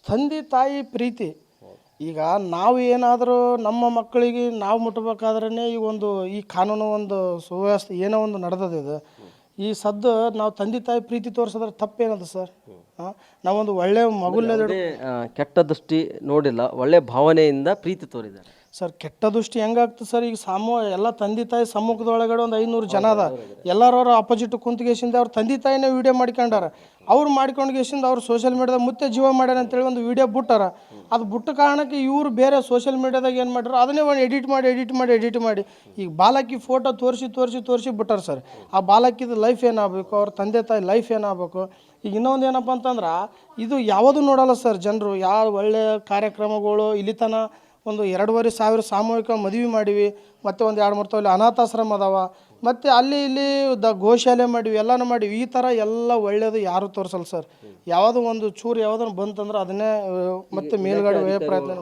ತಂದೆ ತಾಯಿ ಪ್ರೀತಿ. ಈಗ ನಾವು ಏನಾದರೂ ನಮ್ಮ ಮಕ್ಕಳಿಗೆ ನಾವು ಮುಟ್ಟಬೇಕಾದ್ರೇ ಈ ಒಂದು ಈ ಕಾನೂನು ಒಂದು ಸುವ್ಯವಸ್ಥೆ ಏನೋ ಒಂದು ನಡೆದದ ಇದು. ಈ ಸದ್ದು ನಾವು ತಂದೆ ತಾಯಿ ಪ್ರೀತಿ ತೋರಿಸಿದ್ರೆ ತಪ್ಪೇನದ ಸರ್? ನಾವೊಂದು ಒಳ್ಳೆ ಮಗುಲ್ನೇ ಕೆಟ್ಟ ದೃಷ್ಟಿ ನೋಡಿಲ್ಲ, ಒಳ್ಳೆ ಭಾವನೆಯಿಂದ ಪ್ರೀತಿ ತೋರಿದ್ದಾರೆ ಸರ್. ಕೆಟ್ಟ ದೃಷ್ಟಿ ಹೆಂಗಾಗ್ತದೆ ಸರ್? ಈಗ ಎಲ್ಲ ತಂದೆ ತಾಯಿ ಸಮ್ಮುಖದೊಳಗಡೆ ಒಂದು 500 ಜನ ಅದ, ಎಲ್ಲರವ್ರ ಅಪೋಸಿಟ್ ಕುಂತ್ಗೇಸಿಂದ ಅವ್ರ ತಂದೆ ತಾಯಿನೇ ವೀಡಿಯೋ ಮಾಡ್ಕೊಂಡಾರ. ಅವ್ರು ಮಾಡ್ಕೊಂಡ್ಗೇಸಿಂದ ಅವ್ರು ಸೋಷಿಯಲ್ ಮೀಡ್ಯಾದಾಗ ಮುತ್ತೆ ಜೀವ ಮಾಡ್ಯಾರ ಅಂತೇಳಿ ಒಂದು ವೀಡಿಯೋ ಬಿಟ್ಟಾರ. ಅದು ಬಿಟ್ಟ ಕಾರಣಕ್ಕೆ ಇವರು ಬೇರೆ ಸೋಷಿಯಲ್ ಮೀಡ್ಯಾದಾಗ ಏನು ಮಾಡ್ಯಾರ, ಅದನ್ನೇ ಒಂದು ಎಡಿಟ್ ಮಾಡಿ ಈಗ ಬಾಲಕಿ ಫೋಟೋ ತೋರಿಸಿ ಬಿಟ್ಟಾರ ಸರ್. ಆ ಬಾಲಕಿದ ಲೈಫ್ ಏನಾಗಬೇಕು, ಅವ್ರ ತಂದೆ ತಾಯಿ ಲೈಫ್ ಏನಾಗಬೇಕು. ಈಗ ಇನ್ನೊಂದು ಏನಪ್ಪ ಅಂತಂದ್ರೆ, ಇದು ಯಾವುದೂ ನೋಡಲ್ಲ ಸರ್ ಜನರು. ಯಾವ ಒಳ್ಳೆಯ ಕಾರ್ಯಕ್ರಮಗಳು ಇಲ್ಲಿ ತನ ಒಂದು 2,500 ಸಾಮೂಹಿಕ ಮದುವೆ ಮಾಡಿವಿ, ಮತ್ತು ಒಂದು 2-3 ತೊಲೆ ಅನಾಥಾಶ್ರಮ ಅದಾವ, ಮತ್ತು ಅಲ್ಲಿ ಇಲ್ಲಿ ಗೋಶಾಲೆ ಮಾಡಿವಿ, ಎಲ್ಲನೂ ಮಾಡಿವಿ. ಈ ಥರ ಎಲ್ಲ ಒಳ್ಳೆಯದು ಯಾರೂ ತೋರಿಸಲ್ಲ ಸರ್. ಯಾವುದೋ ಒಂದು ಚೂರು ಯಾವುದನ್ನು ಬಂತಂದ್ರೆ ಅದನ್ನೇ ಮತ್ತೆ ಮೇಲ್ಗಡೆ ಪ್ರಯತ್ನ